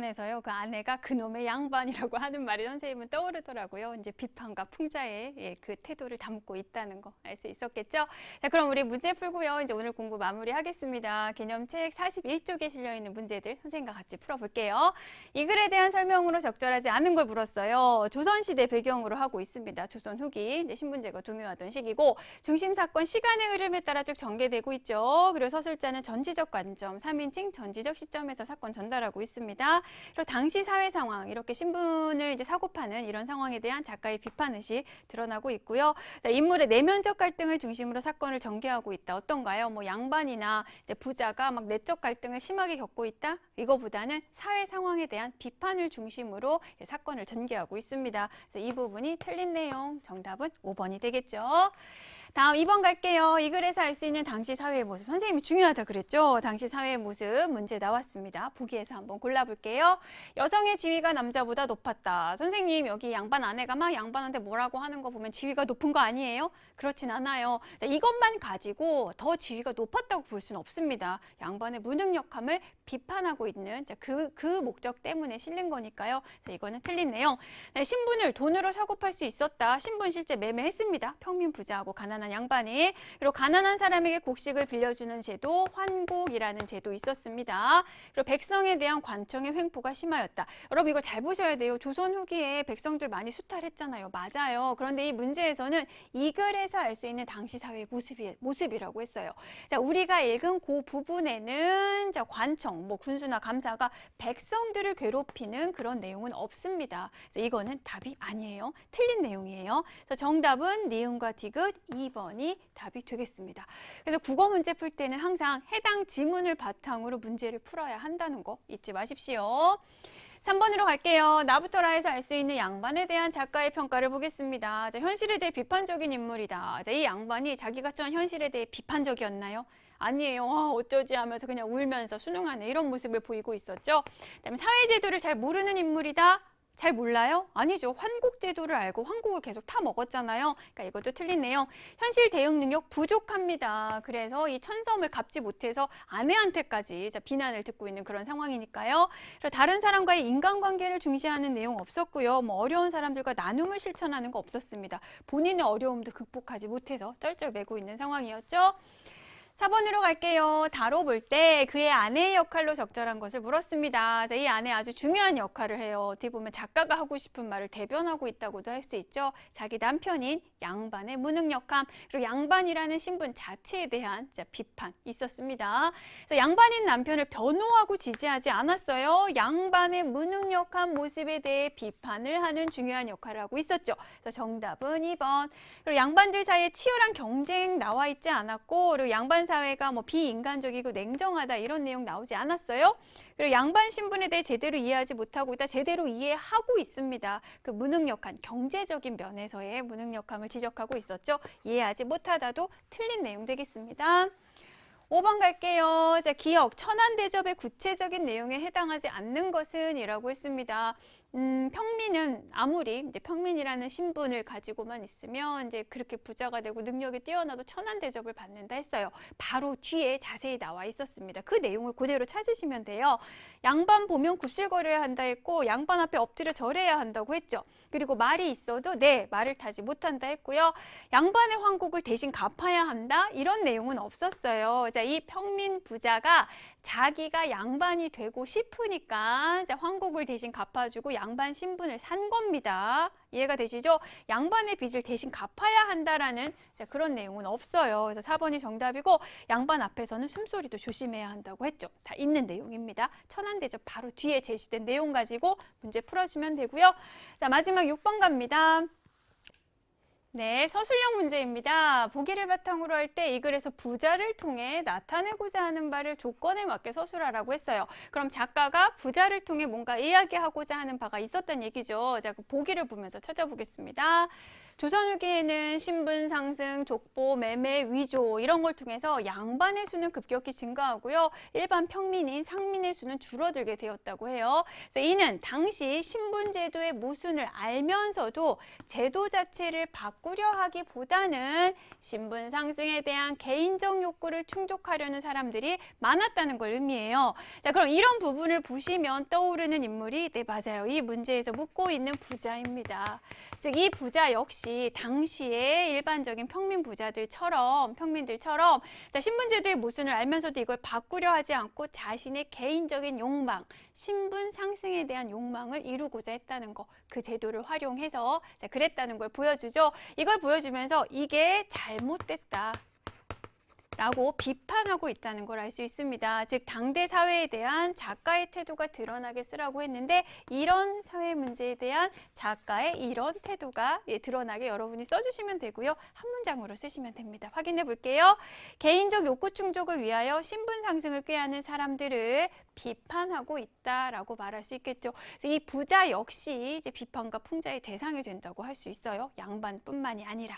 에서요, 그 아내가 그놈의 양반이라고 하는 말이 선생님은 떠오르더라고요. 이제 비판과 풍자의 그 태도를 담고 있다는 거 알 수 있었겠죠? 자, 그럼 우리 문제 풀고요. 이제 오늘 공부 마무리하겠습니다. 개념책 41쪽에 실려 있는 문제들 선생님과 같이 풀어볼게요. 이 글에 대한 설명으로 적절하지 않은 걸 물었어요. 조선시대 배경으로 하고 있습니다. 조선 후기 이제 신분제가 동요하던 시기고 중심 사건 시간의 흐름에 따라 쭉 전개되고 있죠. 그리고 서술자는 전지적 관점, 3인칭 전지적 시점에서 사건 전달하고 있습니다. 그리고 당시 사회 상황, 이렇게 신분을 이제 사고파는 이런 상황에 대한 작가의 비판의식 드러나고 있고요. 자, 인물의 내면적 갈등을 중심으로 사건을 전개하고 있다. 어떤가요? 뭐 양반이나 이제 부자가 막 내적 갈등을 심하게 겪고 있다? 이거보다는 사회 상황에 대한 비판을 중심으로 사건을 전개하고 있습니다. 그래서 이 부분이 틀린 내용, 정답은 5번이 되겠죠. 다음 2번 갈게요. 이 글에서 알 수 있는 당시 사회의 모습. 선생님이 중요하다 그랬죠? 당시 사회의 모습 문제 나왔습니다. 보기에서 한번 골라볼게요. 여성의 지위가 남자보다 높았다. 선생님 여기 양반 아내가 막 양반한테 뭐라고 하는 거 보면 지위가 높은 거 아니에요? 그렇진 않아요. 자, 이것만 가지고 더 지위가 높았다고 볼 수는 없습니다. 양반의 무능력함을 비판하고 있는 그 목적 때문에 실린 거니까요. 자, 이거는 틀린 내용. 네, 신분을 돈으로 사고 팔 수 있었다. 신분 실제 매매했습니다. 평민 부자하고 가난한 양반이. 그리고 가난한 사람에게 곡식을 빌려주는 제도, 환곡이라는 제도 있었습니다. 그리고 백성에 대한 관청의 횡포가 심하였다. 여러분 이거 잘 보셔야 돼요. 조선 후기에 백성들 많이 수탈했잖아요. 맞아요. 그런데 이 문제에서는 이 글에서 알 수 있는 당시 사회의 모습이라고 했어요. 자, 우리가 읽은 그 부분에는 자, 관청, 뭐 군수나 감사가 백성들을 괴롭히는 그런 내용은 없습니다. 그래서 이거는 답이 아니에요. 틀린 내용이에요. 그래서 정답은 니은과 디귿 2번이 답이 되겠습니다. 그래서 국어 문제 풀 때는 항상 해당 지문을 바탕으로 문제를 풀어야 한다는 거 잊지 마십시오. 3번으로 갈게요. 나부터라에서 알 수 있는 양반에 대한 작가의 평가를 보겠습니다. 자, 현실에 대해 비판적인 인물이다. 자, 이 양반이 자기가 처한 현실에 대해 비판적이었나요? 아니에요. 어쩌지 하면서 그냥 울면서 순응하는 이런 모습을 보이고 있었죠. 그다음에 사회제도를 잘 모르는 인물이다. 잘 몰라요? 아니죠. 환곡제도를 알고 환곡을 계속 타 먹었잖아요. 그러니까 이것도 틀린 내용. 현실 대응 능력 부족합니다. 그래서 이 천섬을 갚지 못해서 아내한테까지 비난을 듣고 있는 그런 상황이니까요. 그리고 다른 사람과의 인간관계를 중시하는 내용 없었고요. 뭐 어려운 사람들과 나눔을 실천하는 거 없었습니다. 본인의 어려움도 극복하지 못해서 쩔쩔매고 있는 상황이었죠. 4번으로 갈게요. 다뤄볼 때 그의 아내의 역할로 적절한 것을 물었습니다. 자, 이 아내 아주 중요한 역할을 해요. 어떻게 보면 작가가 하고 싶은 말을 대변하고 있다고도 할 수 있죠. 자기 남편인 양반의 무능력함, 그리고 양반이라는 신분 자체에 대한 비판 있었습니다. 그래서 양반인 남편을 변호하고 지지하지 않았어요. 양반의 무능력한 모습에 대해 비판을 하는 중요한 역할을 하고 있었죠. 그래서 정답은 2번. 그리고 양반들 사이에 치열한 경쟁 나와 있지 않았고, 그리고 양반 사회가 뭐 비인간적이고 냉정하다 이런 내용 나오지 않았어요. 그리고 양반 신분에 대해 제대로 이해하지 못하고 있다. 제대로 이해하고 있습니다. 그 무능력한 경제적인 면에서의 무능력함을 지적하고 있었죠. 이해하지 못하다도 틀린 내용 되겠습니다. 5번 갈게요. 자, 기억, 천안대접의 구체적인 내용에 해당하지 않는 것은 이라고 했습니다. 평민은 아무리 이제 평민이라는 신분을 가지고만 있으면 이제 그렇게 부자가 되고 능력이 뛰어나도 천한 대접을 받는다 했어요. 바로 뒤에 자세히 나와 있었습니다. 그 내용을 그대로 찾으시면 돼요. 양반 보면 굽실거려야 한다 했고 양반 앞에 엎드려 절해야 한다고 했죠. 그리고 말이 있어도 네, 말을 타지 못한다 했고요. 양반의 환곡을 대신 갚아야 한다? 이런 내용은 없었어요. 자, 이 평민 부자가 자기가 양반이 되고 싶으니까 자, 환곡을 대신 갚아주고 양반 신분을 산 겁니다. 이해가 되시죠? 양반의 빚을 대신 갚아야 한다라는 그런 내용은 없어요. 그래서 4번이 정답이고 양반 앞에서는 숨소리도 조심해야 한다고 했죠. 다 있는 내용입니다. 천안대접 바로 뒤에 제시된 내용 가지고 문제 풀어주면 되고요. 자, 마지막 6번 갑니다. 네, 서술형 문제입니다. 보기를 바탕으로 할 때 이 글에서 부자를 통해 나타내고자 하는 바를 조건에 맞게 서술하라고 했어요. 그럼 작가가 부자를 통해 뭔가 이야기하고자 하는 바가 있었던 얘기죠. 자, 그 보기를 보면서 찾아보겠습니다. 조선 후기에는 신분 상승, 족보, 매매, 위조 이런 걸 통해서 양반의 수는 급격히 증가하고요. 일반 평민인 상민의 수는 줄어들게 되었다고 해요. 그래서 이는 당시 신분 제도의 모순을 알면서도 제도 자체를 바꾸는 바꾸려 하기보다는 신분 상승에 대한 개인적 욕구를 충족하려는 사람들이 많았다는 걸 의미해요. 자, 그럼 이런 부분을 보시면 떠오르는 인물이 맞아요. 이 문제에서 묻고 있는 부자입니다. 즉, 이 부자 역시 당시에 일반적인 평민들처럼 자, 신분제도의 모순을 알면서도 이걸 바꾸려 하지 않고 자신의 개인적인 욕망, 신분 상승에 대한 욕망을 이루고자 했다는 거, 그 제도를 활용해서 그랬다는 걸 보여주죠. 이걸 보여주면서 이게 잘못됐다 라고 비판하고 있다는 걸 알 수 있습니다. 즉 당대 사회에 대한 작가의 태도가 드러나게 쓰라고 했는데 이런 사회 문제에 대한 작가의 이런 태도가 드러나게 여러분이 써주시면 되고요. 한 문장으로 쓰시면 됩니다. 확인해 볼게요. 개인적 욕구 충족을 위하여 신분 상승을 꾀하는 사람들을 비판하고 있다라고 말할 수 있겠죠. 그래서 이 부자 역시 이제 비판과 풍자의 대상이 된다고 할 수 있어요. 양반뿐만이 아니라.